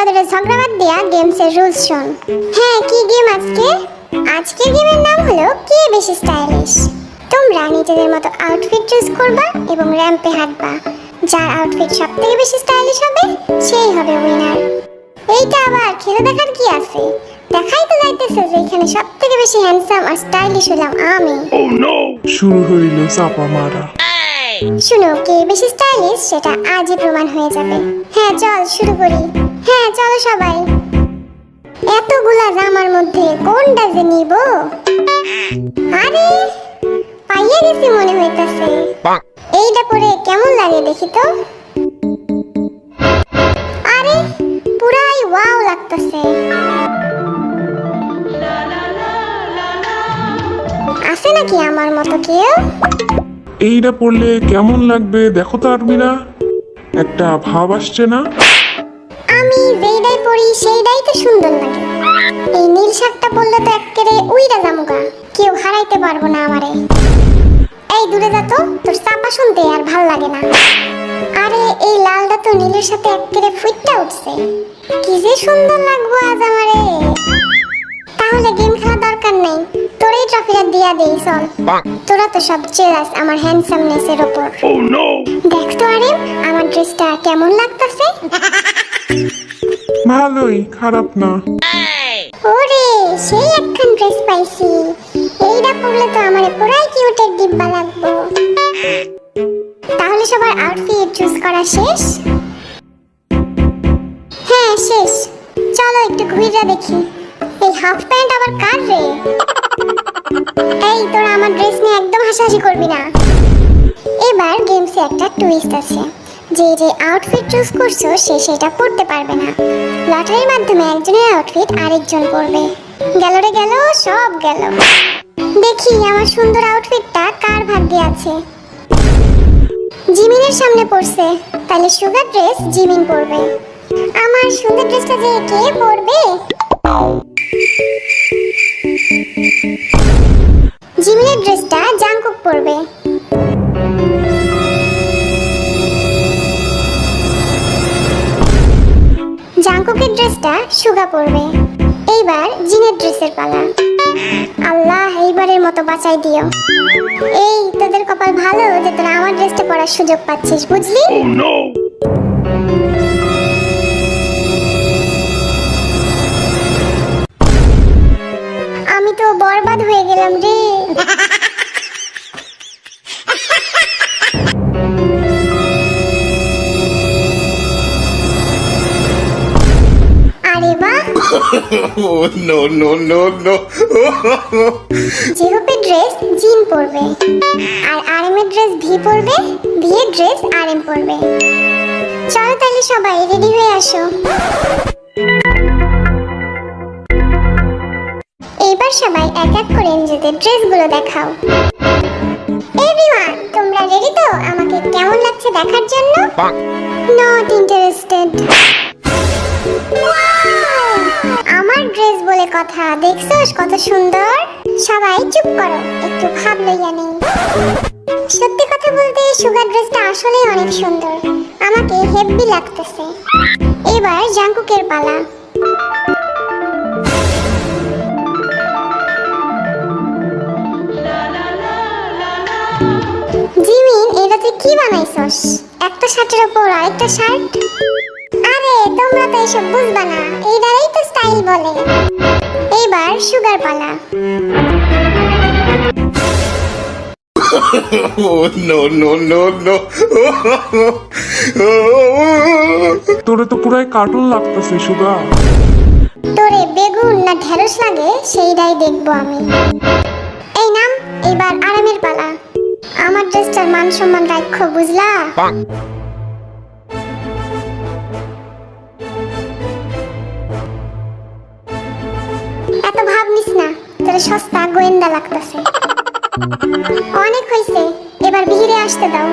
তোদের ঝগড়া বাদ দিয়া গেমসের রুলস শোন। হ্যাঁ, কি গেম আজকে? আজকের গেমের নাম হলো কে বেশি স্টাইলিশ। তোমরা নিজেদের মতো আউটফিট চুজ করবা এবং র্যাম্পে হাঁটবা। যার আউটফিট সবথেকে বেশি স্টাইলিশ হবে সেই হবে উইনার। এইটা আবার খেলে দেখার কি আছে? দেখাই তো যাইতেছে যে এখানে সবথেকে বেশি হ্যান্ডসাম আর স্টাইলিশ হলাম আমি। শুরু হইল চাপা মারা। শুনো, কে বেশি স্টাইলিশ সেটা আজই প্রমাণ হয়ে যাবে। হ্যাঁ চল শুরু করি। হ্যাঁ চলো সবাই। এতগুলা জামার মধ্যে কোনটা যে নিব? আরে পাইয়া গেছি মনে হইতাছে। এইটা পরে কেমন লাগে দেখি তো। আরে পুরাই ওয়াও লাগতাছে। আছে নাকি আমার মতো কেউ? এইটা পড়লে কেমন লাগবে দেখো তো আরমিরা, একটা ভাব আসছে না? আমি যেইটাই পরি সেইটাই তো সুন্দর লাগে। এই নীল শার্টটা পরলে তো এক্কেরে উইরা জামুগা, কেউ হারাইতে পারবো না আমারে। এই দূরে যা তো, তোর চাপা শুনতে আর ভাল লাগে না। আরে এই লালটা তো নীলের সাথে এক্কেরে ফুইটটা উঠছে, কি যে সুন্দর লাগবো আজ আমারে। তাহলে গেম খেলা দরকার নেই, তোরই ট্রফিটা দিয়া দেই চল। তোরা তো সব জেলাস আমার হ্যান্ডসামনেসের উপর। দেখ তো আরে আমার ড্রেসটা কেমন লাগতাছে। ভালোই, খারাপ না। ওরে সেই একখান ড্রেস পাইছি, এইটা পরলে তো আমারে পুরাই কিউটের ডিব্বা লাগবো। তাহলে সবার আউটফিট চুজ করা শেষ? হ্যাঁ শেষ। চলো একটু ঘুরে দেখি। এই হাফ প্যান্ট আবার কার রে? এই তোরা আমার ড্রেস নিয়ে একদম হাসাহাসি করবি না। এবার গেমসে একটা টুইস্ট আছে, যে যে আউটফিট চুজ করছো সে সেটা পরতে পারবে না। লটারির মাধ্যমে একজনের আউটফিট আরেকজন পরবে। গেল রে গেল, সব গেল। দেখি আমার সুন্দর আউটফিটটা কার ভাগ্যে আছে। জিমিনের সামনে পড়ছে, তাহলে সুগার ড্রেস জিমিন পরবে। আমার সুন্দর ড্রেসটা যে কে পরবে? জিমিনের ড্রেসটা জাংকুক পরবে। জাংকুকের ড্রেসটা সুগা পরবে। এইবার জিনের ড্রেসের পালা। আল্লাহ এইবারের মতো বাঁচাই দিও। এই তোদের কপাল ভালো যে তোরা আমার ড্রেসটা পরার সুযোগ পাচ্ছিস, বুঝলি? আমি তো বরবাদ হয়ে গেলাম রে। আরে বাহ, জেহপের ড্রেস জিন পরবে, আর আরএমের ড্রেস ভি পরবে, ভি এর ড্রেস আরএম পরবে। চলো তাহলে সবাই রেডি হয়ে আসো। এইবার সবাই এক এক করে নিজেদের ড্রেসগুলো দেখাও। এভরিওয়ান, তোমরা রেডি তো আমাকে কেমন লাগছে দেখার জন্য? Not interested. আমার ড্রেস বলে কথা, দেখছস কত সুন্দর? সবাই চুপ করো, একটু ভাব লইয়া নেই। সত্যি কথা বলতে সুগার ড্রেসটা আসলে অনেক সুন্দর, আমাকে হেভি লাগতেছে। এবার জাংকুকের পালা। জিমিন, এটা তুই কি বানাইছস? একটা শার্টের উপর আরেকটা শার্ট? আরে তোমরা তো এসব বুঝবা না, এইটারই তো স্টাইল বলে। এইবার সুগার পালা। তোরে তো পুরাই কার্টুন লাগতেছে সুগা। তোরে বেগুন না ঢেঁড়স লাগে সেইটাই দেখবো আমি। এই নাম, এইবার আরামের পালা। আমার ড্রেসটার মান সম্মান রাখো, বুঝলা? এত ভাব নিস না, তোর সস্তা গোয়েন্দা লাগতেছে। অনেক হইছে, এবার বিহিরে আসতে দাও।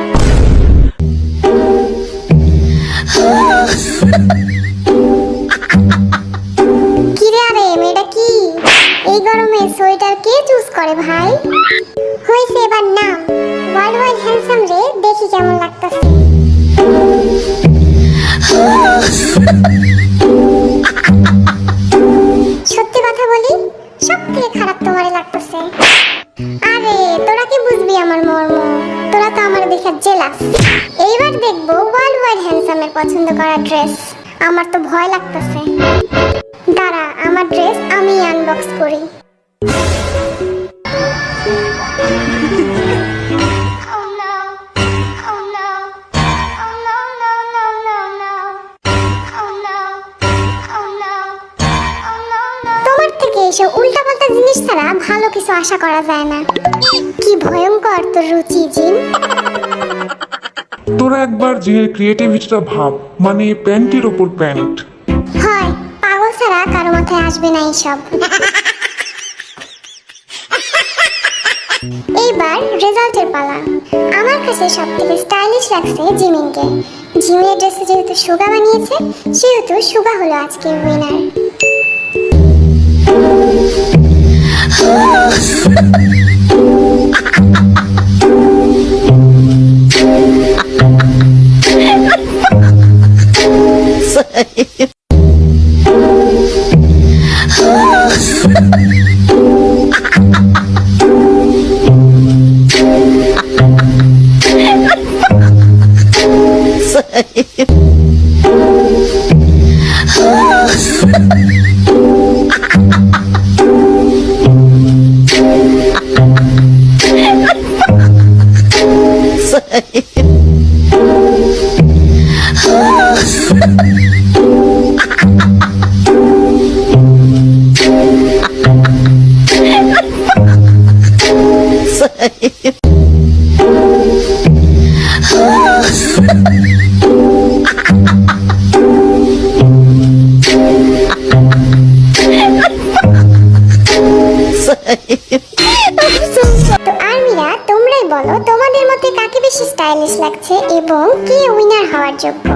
কিরে আরে মেয়েটা কি? এই গরমে সোয়েটার কে চুজ করে ভাই? হইছে এবার নাম। ওয়ার্ল্ড ওয়াইড হ্যান্ডসাম রে, দেখি কেমন লাগতাছে। দেখা জেলাস। এইবার দেখবো ওয়ার্ল্ড ওয়াইড হ্যান্ডসামের পছন্দ করা ড্রেস। আমার তো ভয় লাগতেছে। দাঁড়া, আমার ড্রেস আমি আনবক্স করি। তোমার থেকে এসব উল্টাপাল্টা জিনিস ছাড়া ভালো কিছু আশা করা যায় না। কি ভয়ঙ্কর তোর রুচি, জিন। তোরা একবার জিনের ক্রিয়েটিভিটিটা ভাব, মানে প্যান্টের ওপর প্যান্ট। হয় পাগল ছাড়া কারো মাথায় আসবে না এইসব। এইবার রেজাল্টের পালা। আমার কাছে সব থেকে স্টাইলিশ লাগছে জিমিনকে। জিমিনের ড্রেসে যেহেতু সুগা বানিয়েছে, সেহেতু সুগা হলো আজকের উইনার। তো আর্মিরা, তোমরাই বলো তোমাদের মতে কাকে বেশি স্টাইলিশ লাগছে এবং কে উইনার হওয়ার যোগ্য।